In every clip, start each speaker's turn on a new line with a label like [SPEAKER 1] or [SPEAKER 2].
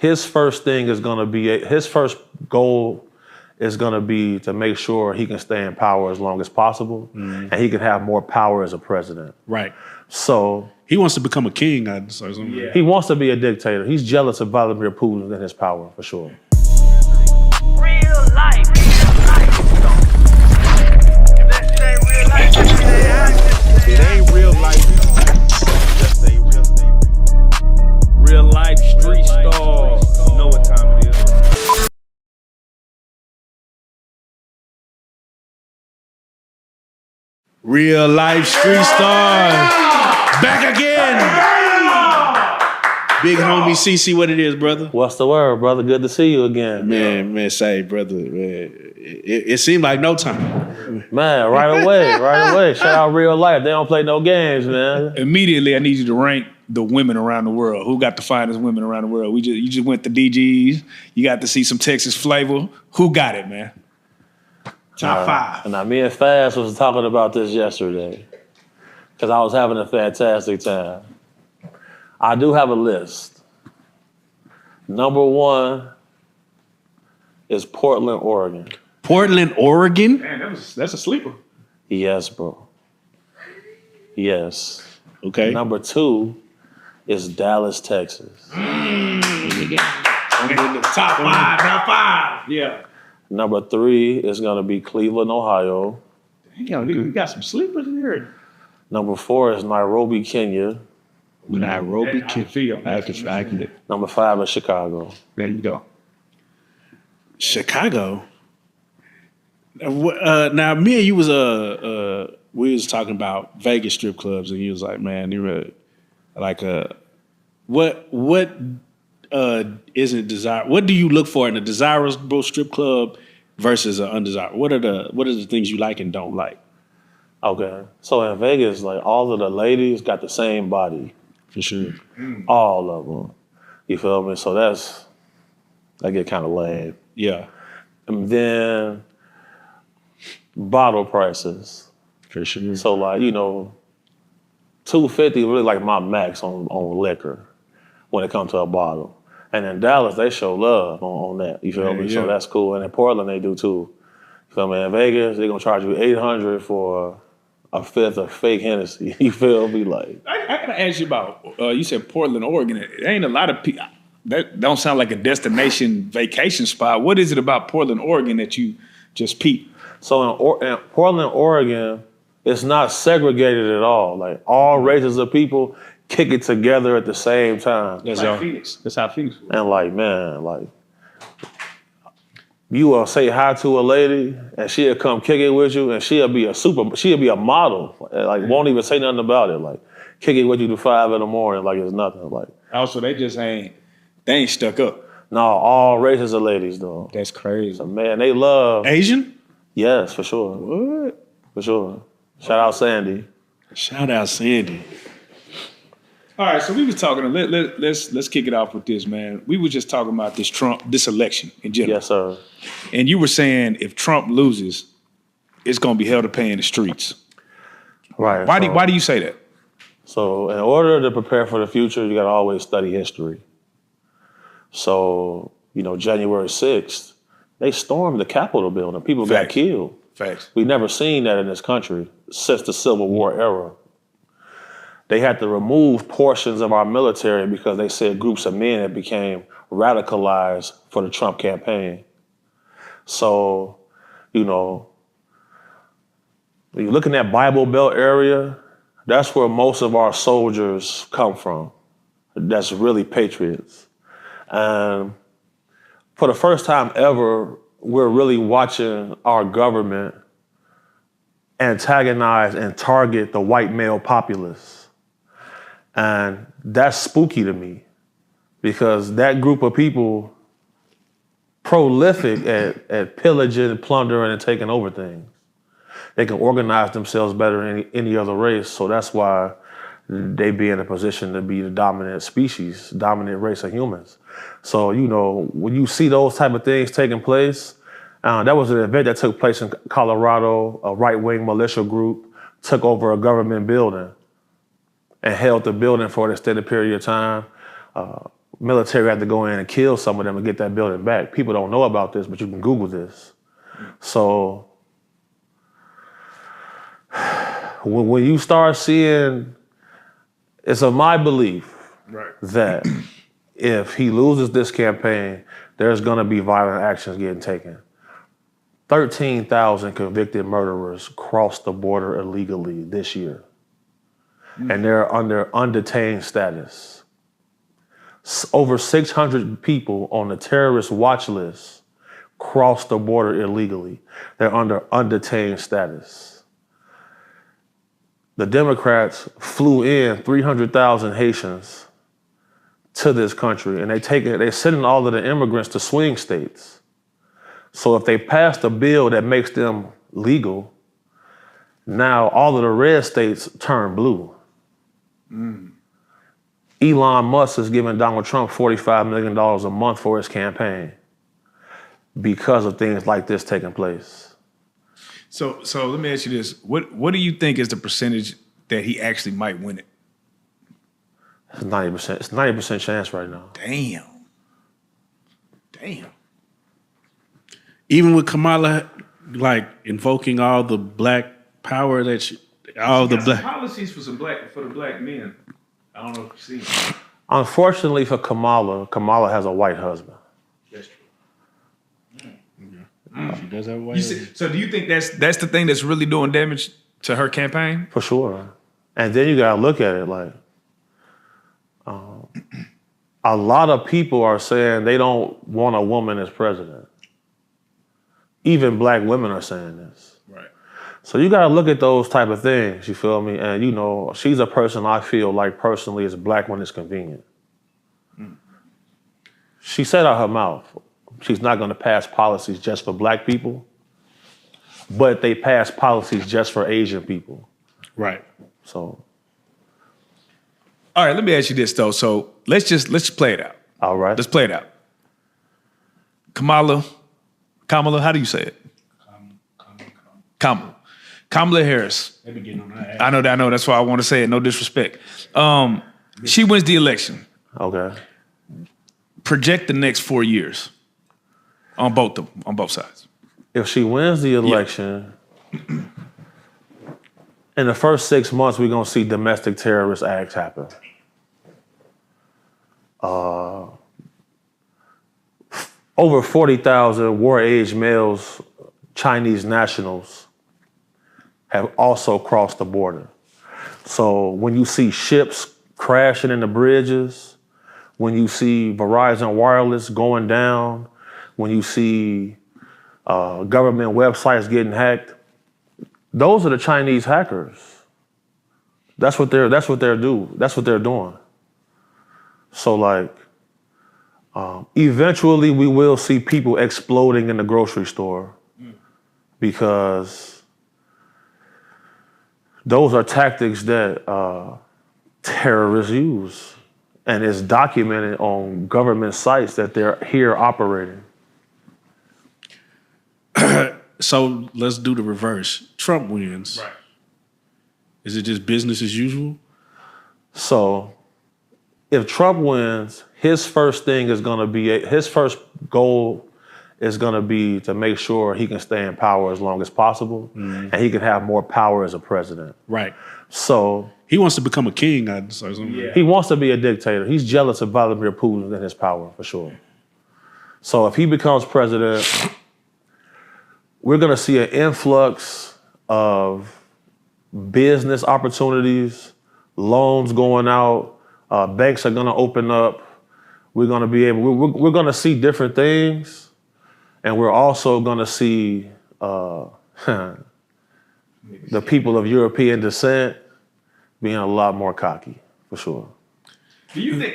[SPEAKER 1] his first thing is going to be, his first goal is going to be to make sure he can stay in power as long as possible, and he can have more power as a president.
[SPEAKER 2] Right.
[SPEAKER 1] So
[SPEAKER 2] he wants to become a king.
[SPEAKER 1] He wants to be a dictator. He's jealous of Vladimir Putin and his power, for sure.
[SPEAKER 3] Real life. If that shit ain't real life,
[SPEAKER 2] it ain't real life. Just ain't real life street stars. You know what time it is. Real life street stars. Back again. Big homie CC, what it is, brother?
[SPEAKER 1] What's the word, brother? Good to see you again.
[SPEAKER 2] Man, say, brother, man, it seemed like no time.
[SPEAKER 1] Man, right away. Shout out Real Life. They don't play no games, man.
[SPEAKER 4] Immediately, I need you to rank the women around the world. Who got the finest women around the world? You just went to DGs. You got to see some Texas flavor. Who got it, man? Top five.
[SPEAKER 1] Now, me and Fast was talking about this yesterday because I was having a fantastic time. I do have a list. Number one is Portland, Oregon.
[SPEAKER 2] Portland, Oregon?
[SPEAKER 4] Man, that's a sleeper.
[SPEAKER 1] Yes, bro. Yes.
[SPEAKER 2] Okay.
[SPEAKER 1] Number two is Dallas, Texas.
[SPEAKER 4] Top five. Yeah.
[SPEAKER 1] Number three is going to be Cleveland, Ohio.
[SPEAKER 4] Damn, we got some sleepers in here.
[SPEAKER 1] Number four is Nairobi, Kenya.
[SPEAKER 2] Nairobi,
[SPEAKER 4] Kenya.
[SPEAKER 2] I can.
[SPEAKER 1] Number five is Chicago.
[SPEAKER 4] There you go.
[SPEAKER 2] Chicago. Now, me and you was we was talking about Vegas strip clubs, and you was like, man, you were like what isn't desirable? What do you look for in a desirable strip club versus an undesirable? What are the things you like and don't like?
[SPEAKER 1] Okay, so in Vegas, like all of the ladies got the same body.
[SPEAKER 2] For sure.
[SPEAKER 1] All of them. You feel me? So that get kind of lame.
[SPEAKER 2] Yeah.
[SPEAKER 1] And then bottle prices.
[SPEAKER 2] For sure.
[SPEAKER 1] So like, $250 really like my max on liquor when it comes to a bottle. And in Dallas, they show love on that. You feel me? Yeah. So that's cool. And in Portland, they do too. You feel me? In Vegas, they're gonna charge you $800 for a fifth of fake Hennessy. You feel me? Like,
[SPEAKER 4] I gotta ask you about. You said Portland, Oregon. It ain't a lot of people. That don't sound like a destination vacation spot. What is it about Portland, Oregon that you just peep?
[SPEAKER 1] So in Portland, Oregon, it's not segregated at all. Like all races of people kick it together at the same time.
[SPEAKER 4] That's like Phoenix. That's how Phoenix was.
[SPEAKER 1] And like, man, like you will say hi to a lady and she'll come kick it with you and she'll be a model. Like won't even say nothing about it. Like kick it with you to 5 in the morning like it's nothing. Like
[SPEAKER 4] also they ain't stuck up.
[SPEAKER 1] No, all races of ladies though.
[SPEAKER 4] That's crazy.
[SPEAKER 1] So man, they love
[SPEAKER 2] Asian?
[SPEAKER 1] Yes, for sure.
[SPEAKER 2] What?
[SPEAKER 1] For sure. Shout out Sandy.
[SPEAKER 2] Shout out Sandy.
[SPEAKER 4] All right, so we was talking. Let's kick it off with this, man. We were just talking about this election in general.
[SPEAKER 1] Yes, sir.
[SPEAKER 4] And you were saying if Trump loses, it's going to be hell to pay in the streets.
[SPEAKER 1] Right.
[SPEAKER 4] Why do you say that?
[SPEAKER 1] So in order to prepare for the future, you got to always study history. So January 6th, they stormed the Capitol building. People got killed.
[SPEAKER 4] Facts.
[SPEAKER 1] We've never seen that in this country since the Civil War era. They had to remove portions of our military because they said groups of men had became radicalized for the Trump campaign. So, when you're looking at Bible Belt area, that's where most of our soldiers come from. That's really patriots. And for the first time ever, we're really watching our government antagonize and target the white male populace. And that's spooky to me because that group of people prolific at pillaging, plundering, and taking over things. They can organize themselves better than any other race, so that's why they be in a position to be the dominant species, dominant race of humans. So, when you see those type of things taking place, that was an event that took place in Colorado. A right-wing militia group took over a government building and held the building for an extended period of time. military had to go in and kill some of them to get that building back. People don't know about this, but you can Google this. So when you start seeing, it's of my belief that if he loses this campaign, there's going to be violent actions getting taken. 13,000 convicted murderers crossed the border illegally this year, and they're under undetained status. Over 600 people on the terrorist watch list crossed the border illegally. They're under undetained status. The Democrats flew in 300,000 Haitians to this country, and they're sending all of the immigrants to swing states. So if they passed a bill that makes them legal, now all of the red states turn blue. Elon Musk is giving Donald Trump $45 million a month for his campaign because of things like this taking place.
[SPEAKER 4] So let me ask you this. What do you think is the percentage that he actually might win it?
[SPEAKER 1] It's 90%. It's 90% chance right now.
[SPEAKER 4] Damn.
[SPEAKER 2] Even with Kamala, like invoking all the black power that
[SPEAKER 4] policies for the black men. I don't know if you see.
[SPEAKER 1] Unfortunately for Kamala has a white husband.
[SPEAKER 4] That's true.
[SPEAKER 2] she does have a white.
[SPEAKER 4] So do you think that's the thing that's really doing damage to her campaign?
[SPEAKER 1] For sure. And then you gotta look at it like, a lot of people are saying they don't want a woman as president. Even black women are saying this.
[SPEAKER 4] Right.
[SPEAKER 1] So you gotta look at those type of things, you feel me? And you know, she's a person I feel like personally is black when it's convenient. She said out her mouth, she's not gonna pass policies just for black people, but they pass policies just for Asian people.
[SPEAKER 2] Right.
[SPEAKER 1] So.
[SPEAKER 4] All right, let me ask you this though. So let's play it out.
[SPEAKER 1] All right.
[SPEAKER 4] Let's play it out. Kamala, how do you say it? Kamala Harris.
[SPEAKER 2] They be getting on that.
[SPEAKER 4] I know. That's why I want to say it. No disrespect. She wins the election.
[SPEAKER 1] Okay.
[SPEAKER 4] Project the next 4 years on both sides.
[SPEAKER 1] If she wins the election, in the first 6 months, we're gonna see domestic terrorist acts happen. Over 40,000 war-age males, Chinese nationals, have also crossed the border. So when you see ships crashing in the bridges, when you see Verizon Wireless going down, when you see government websites getting hacked, those are the Chinese hackers. That's what they're doing. So like, eventually we will see people exploding in the grocery store because those are tactics that terrorists use, and it's documented on government sites that they're here operating.
[SPEAKER 2] So let's do the reverse. Trump wins.
[SPEAKER 4] Right.
[SPEAKER 2] Is it just business as usual?
[SPEAKER 1] So if Trump wins, his first goal is gonna be to make sure he can stay in power as long as possible, and he can have more power as a president.
[SPEAKER 2] Right.
[SPEAKER 1] So
[SPEAKER 2] He wants to become a king. I'd say something.
[SPEAKER 4] Yeah.
[SPEAKER 1] he wants to be a dictator. He's jealous of Vladimir Putin and his power, for sure. So if he becomes president, we're gonna see an influx of business opportunities, loans going out, banks are gonna open up. We're gonna see different things, and we're also gonna see the people of European descent being a lot more cocky, for sure.
[SPEAKER 4] Do you think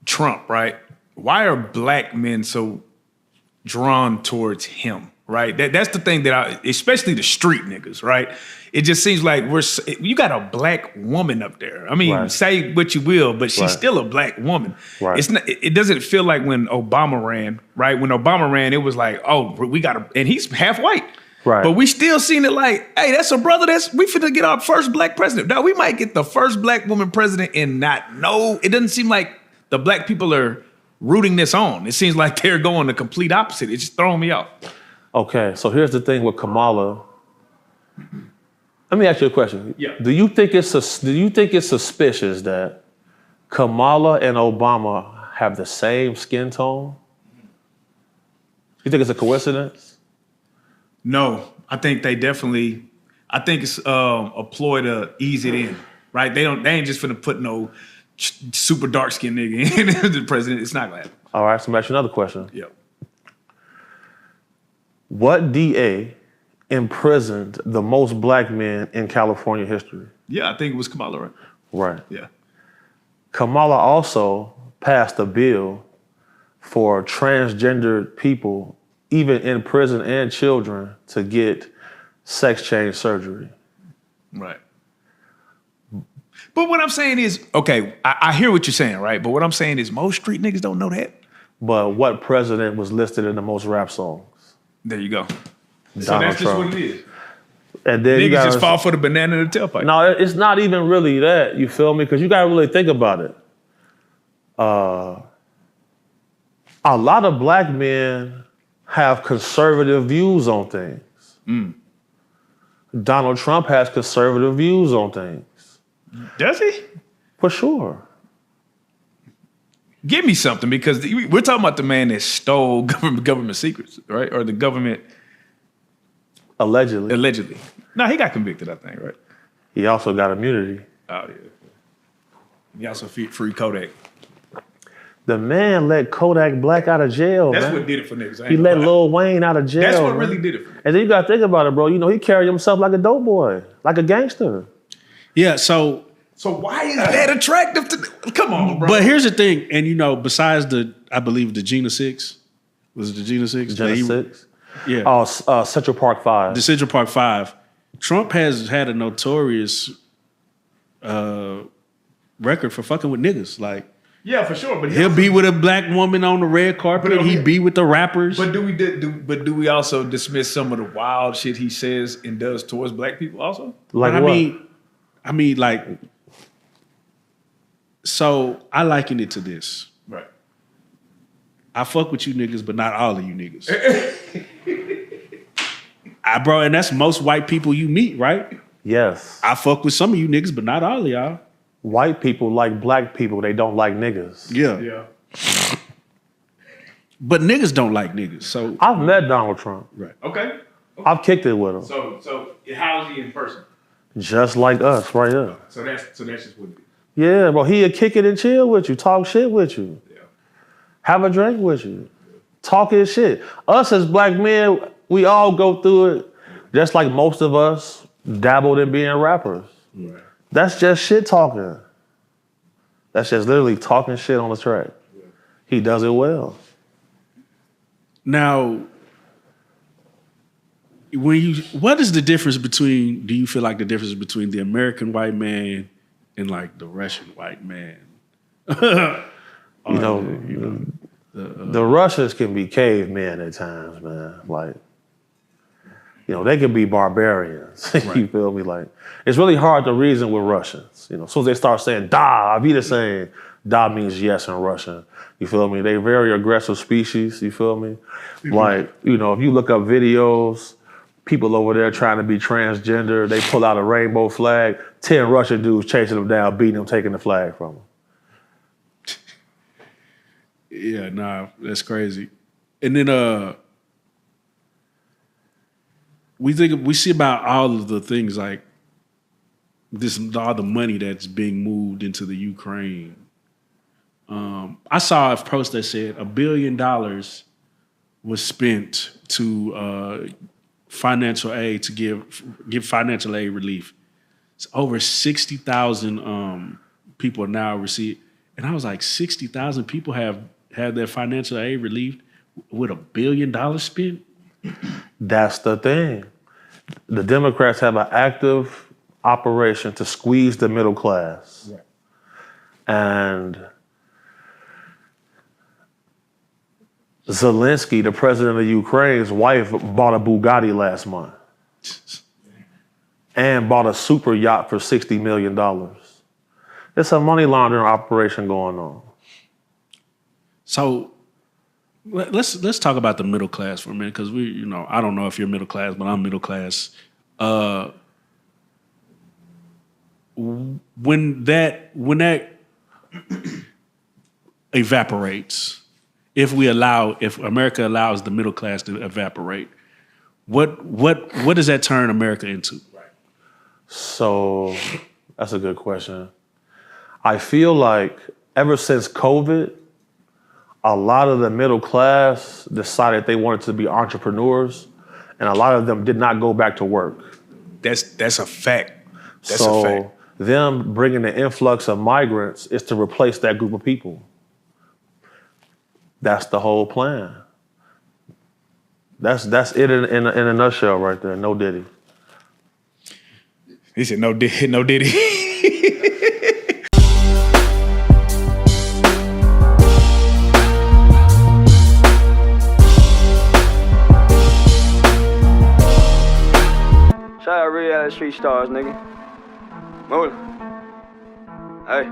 [SPEAKER 4] Trump, right? Why are black men so drawn towards him, right? That's the thing that especially the street niggas, right? It just seems like you got a black woman up there. I mean,
[SPEAKER 1] Right.
[SPEAKER 4] say what you will, but she's
[SPEAKER 1] Right.
[SPEAKER 4] still a black woman.
[SPEAKER 1] Right.
[SPEAKER 4] It's not. It doesn't feel like when Obama ran, right? When Obama ran, it was like, oh, and he's half white.
[SPEAKER 1] Right.
[SPEAKER 4] But we still seen it like, hey, that's a brother. We finna get our first black president. Now we might get the first black woman president and not know. It doesn't seem like the black people are rooting this on. It seems like they're going the complete opposite. It's just throwing me off.
[SPEAKER 1] Okay, so here's the thing with Kamala. Let me ask you a question.
[SPEAKER 4] Yeah.
[SPEAKER 1] Do you think it's suspicious that Kamala and Obama have the same skin tone? You think it's a coincidence?
[SPEAKER 4] No, I think they definitely. I think it's a ploy to ease it in, right? They ain't just finna put no super dark skinned nigga in as the president. It's not gonna happen.
[SPEAKER 1] All right, so I'm asking another question.
[SPEAKER 4] Yep.
[SPEAKER 1] What DA imprisoned the most black men in California history?
[SPEAKER 4] Yeah, I think it was Kamala, right?
[SPEAKER 1] Right.
[SPEAKER 4] Yeah.
[SPEAKER 1] Kamala also passed a bill for transgendered people, even in prison and children, to get sex change surgery.
[SPEAKER 4] Right. But what I'm saying is, okay, I hear what you're saying, right? But what I'm saying is most street niggas don't know that.
[SPEAKER 1] But what president was listed in the most rap songs?
[SPEAKER 4] There you go. So
[SPEAKER 1] Donald
[SPEAKER 4] that's just
[SPEAKER 1] Trump.
[SPEAKER 4] what it is.
[SPEAKER 1] And then you
[SPEAKER 4] Niggas
[SPEAKER 1] gotta,
[SPEAKER 4] just fall for the banana in the tailpipe.
[SPEAKER 1] No, it's not even really that, you feel me? Because you gotta really think about it. A lot of black men have conservative views on things. Donald Trump has conservative views on things.
[SPEAKER 4] Does he?
[SPEAKER 1] For sure.
[SPEAKER 4] Give me something, because we're talking about the man that stole government secrets, right? Or the government
[SPEAKER 1] Allegedly.
[SPEAKER 4] allegedly. No, he got convicted, I think, right?
[SPEAKER 1] He also got immunity.
[SPEAKER 4] Oh yeah. He also free Kodak.
[SPEAKER 1] The man let Kodak Black out of jail,
[SPEAKER 4] That's
[SPEAKER 1] man.
[SPEAKER 4] what did it for niggas.
[SPEAKER 1] He let Lil Wayne out of jail.
[SPEAKER 4] That's what
[SPEAKER 1] man.
[SPEAKER 4] really did it for niggas.
[SPEAKER 1] And then you gotta think about it, bro. You know, he carried himself like a dope boy, like a gangster.
[SPEAKER 5] Yeah, so
[SPEAKER 4] So why is that attractive to? Come on, bro.
[SPEAKER 5] but here's the thing, and you know, besides I believe the Gina 6, was it the Gina 6?
[SPEAKER 1] Gen 6.
[SPEAKER 5] Yeah.
[SPEAKER 1] Oh, Central Park 5.
[SPEAKER 5] The Central Park 5. Trump has had a notorious record for fucking with niggas. Like,
[SPEAKER 4] yeah, for sure. But
[SPEAKER 5] he'll be with a black woman on the red carpet.
[SPEAKER 4] But,
[SPEAKER 5] He'd be with the rappers.
[SPEAKER 4] But do we also dismiss some of the wild shit he says and does towards black people also?
[SPEAKER 1] Like
[SPEAKER 5] But
[SPEAKER 1] what?
[SPEAKER 5] I mean, like, so I liken it to this.
[SPEAKER 4] Right.
[SPEAKER 5] I fuck with you niggas, but not all of you niggas. Bro, and that's most white people you meet, right?
[SPEAKER 1] Yes.
[SPEAKER 5] I fuck with some of you niggas, but not all of y'all.
[SPEAKER 1] White people like black people. They don't like niggas.
[SPEAKER 5] Yeah.
[SPEAKER 4] Yeah.
[SPEAKER 5] But niggas don't like niggas. So
[SPEAKER 1] I've met Donald Trump.
[SPEAKER 5] right.
[SPEAKER 4] Okay.
[SPEAKER 1] I've kicked it with him.
[SPEAKER 4] So how is he in person?
[SPEAKER 1] Just like us, right here.
[SPEAKER 4] So that's just what it is.
[SPEAKER 1] Yeah, bro. He'll kick it and chill with you, talk shit with you,
[SPEAKER 4] Yeah.
[SPEAKER 1] have a drink with you, talk his shit. Us as black men, we all go through it, just like most of us dabbled in being rappers.
[SPEAKER 4] Right.
[SPEAKER 1] That's just shit talking. That's just literally talking shit on the track. He does it well.
[SPEAKER 5] Now, what is the difference between? Do you feel like the difference between the American white man and like the Russian white man?
[SPEAKER 1] The Russians can be cavemen at times, man. Like, they can be barbarians. You feel me? Like, it's really hard to reason with Russians. As soon as they start saying "da," I be the saying "da" means yes in Russian. You feel me? They very aggressive species. You feel me? Like, if you look up videos, people over there trying to be transgender, they pull out a rainbow flag. 10 Russian dudes chasing them down, beating them, taking the flag from them.
[SPEAKER 5] Yeah, nah, that's crazy. And then we see about all of the things like all the money that's being moved into the Ukraine. I saw a post that said $1 billion was spent to financial aid to give financial aid relief. It's over 60,000 people now receive. And I was like, 60,000 people have had their financial aid relieved with $1 billion spent?
[SPEAKER 1] That's the thing. The Democrats have an active operation to squeeze the middle class.
[SPEAKER 5] Right.
[SPEAKER 1] And Zelensky, the president of Ukraine's wife, bought a Bugatti last month and bought a super yacht for $60 million. It's a money laundering operation going on.
[SPEAKER 5] So let's talk about the middle class for a minute, because I don't know if you're middle class, but I'm middle class. When that evaporates, if America allows the middle class to evaporate, what does that turn America into?
[SPEAKER 1] So that's a good question. I feel like ever since COVID, a lot of the middle class decided they wanted to be entrepreneurs, and a lot of them did not go back to work.
[SPEAKER 4] That's a fact. That's
[SPEAKER 1] so
[SPEAKER 4] a fact.
[SPEAKER 1] Them bringing the influx of migrants is to replace that group of people. That's the whole plan. That's it in a nutshell right there. No Diddy.
[SPEAKER 4] He said no Diddy.
[SPEAKER 6] Shout out Reallyfe Street Starz, nigga. Move it. Hey.